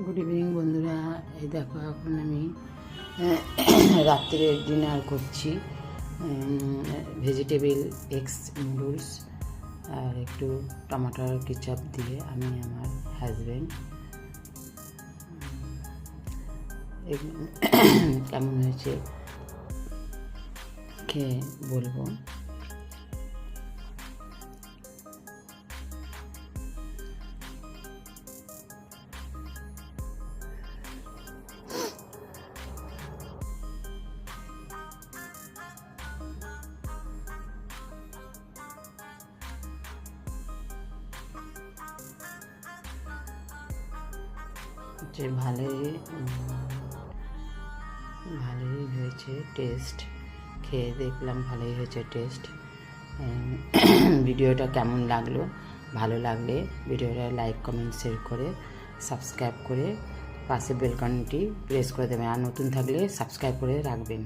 Good evening বন্ধুরা। এই দেখো এখন আমি রাত্রে ডিনার করছি। ভেজিটেবল এগস নুডলস আর একটু টমাটোর কেচাপ দিয়ে আমি আমার হাজব্যান্ড। কেমন হয়েছে খেয়ে বলবো। যে ভালোই হয়েছে টেস্ট। খেয়ে দেখলাম ভালোই হয়েছে টেস্ট। ভিডিওটা কেমন লাগলো, ভালো লাগলে ভিডিওটা লাইক কমেন্ট শেয়ার করে সাবস্ক্রাইব করে পাশে বেল আইকনটি প্রেস করে দেবেন। আর নতুন থাকলে সাবস্ক্রাইব করে রাখবেন।